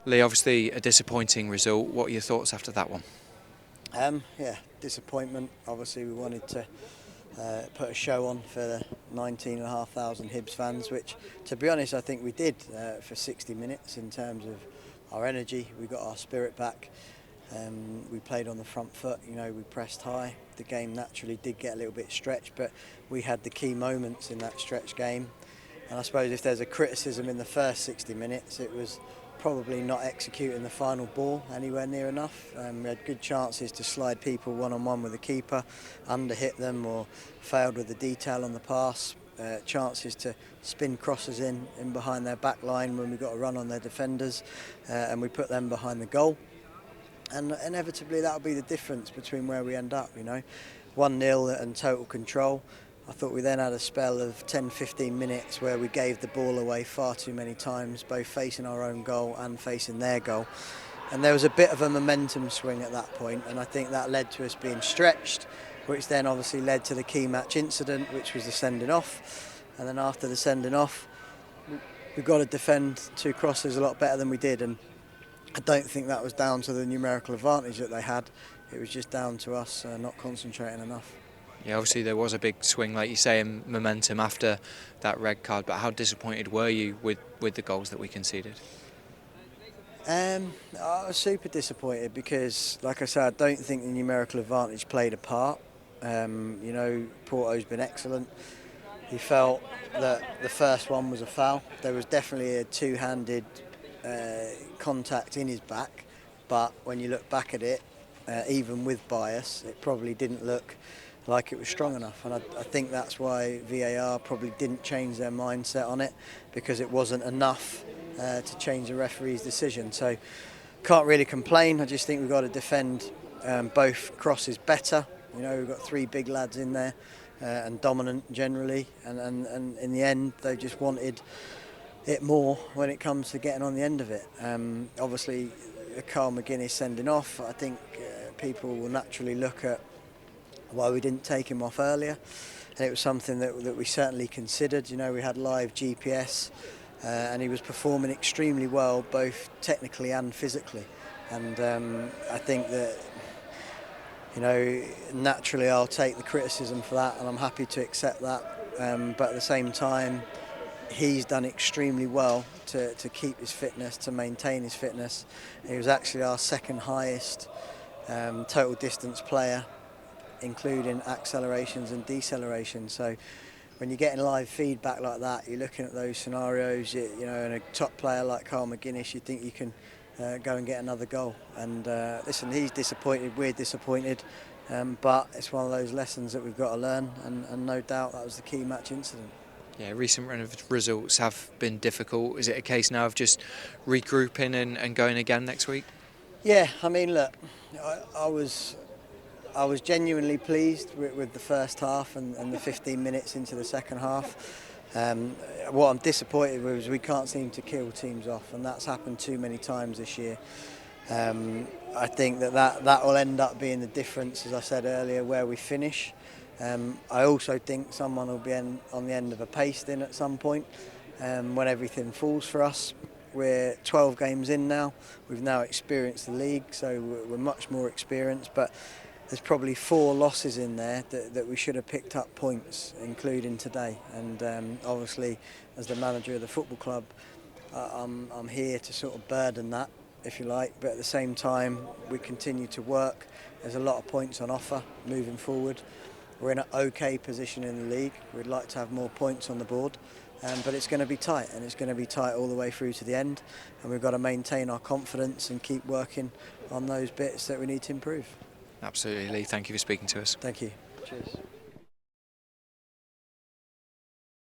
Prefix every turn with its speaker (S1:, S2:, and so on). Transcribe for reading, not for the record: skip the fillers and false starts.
S1: Lee, obviously a disappointing result. What are your thoughts after that one?
S2: Yeah, disappointment. Obviously we wanted to put a show on for the 19,500 Hibs fans, which to be honest I think we did for 60 minutes in terms of our energy. We got our spirit back. We played on the front foot, we pressed high. The game naturally did get a little bit stretched, but we had the key moments in that stretch game. And I suppose if there's a criticism in the first 60 minutes, it was probably not executing the final ball anywhere near enough. We had good chances to slide people one-on-one with the keeper, under-hit them or failed with the detail on the pass. Chances to spin crosses in behind their back line when we got a run on their defenders, and we put them behind the goal. And inevitably that'll be the difference between where we end up, 1-0 and total control. I thought we then had a spell of 10-15 minutes where we gave the ball away far too many times, both facing our own goal and facing their goal. And there was a bit of a momentum swing at that point, and I think that led to us being stretched, which then obviously led to the key match incident, which was the sending off. And then after the sending off, we've got to defend two crosses a lot better than we did. And I don't think that was down to the numerical advantage that they had. It was just down to us not concentrating enough.
S1: Yeah, obviously there was a big swing, like you say, in momentum after that red card, but how disappointed were you with the goals that we conceded?
S2: I was super disappointed because, like I said, I don't think the numerical advantage played a part. Porto's been excellent. He felt that the first one was a foul. There was definitely a two-handed contact in his back, but when you look back at it, even with bias, it probably didn't look like it was strong enough, and I think that's why VAR probably didn't change their mindset on it, because it wasn't enough to change the referee's decision. So can't really complain. I just think we've got to defend both crosses better. We've got three big lads in there and dominant generally, and in the end they just wanted it more when it comes to getting on the end of it. Obviously Carl McGuinness sending off, I think people will naturally look at why we didn't take him off earlier, and it was something that we certainly considered. We had live GPS and he was performing extremely well, both technically and physically, and I think that naturally I'll take the criticism for that, and I'm happy to accept that, but at the same time he's done extremely well to keep his fitness, to maintain his fitness. He was actually our second highest total distance player, including accelerations and decelerations. So when you're getting live feedback like that, you're looking at those scenarios, and a top player like Carl McGuinness, you think you can go and get another goal. And listen, he's disappointed, we're disappointed, but it's one of those lessons that we've got to learn, and no doubt that was the key match incident.
S1: Yeah, recent run of results have been difficult. Is it a case now of just regrouping and going again next week?
S2: Yeah, I mean, look, I was genuinely pleased with the first half and the 15 minutes into the second half. What I'm disappointed with is we can't seem to kill teams off, and that's happened too many times this year. I think that will end up being the difference, as I said earlier, where we finish. I also think someone will be on the end of a pasting at some point when everything falls for us. We're 12 games in now. We've now experienced the league, so we're much more experienced, but there's probably 4 losses in there that we should have picked up points, including today. And obviously, as the manager of the football club, I'm here to sort of burden that, if you like, but at the same time we continue to work. There's a lot of points on offer moving forward. We're in an okay position in the league. We'd like to have more points on the board, but it's going to be tight, and it's going to be tight all the way through to the end, and we've got to maintain our confidence and keep working on those bits that we need to improve.
S1: Absolutely, Lee. Thank you for speaking to us.
S2: Thank you. Cheers.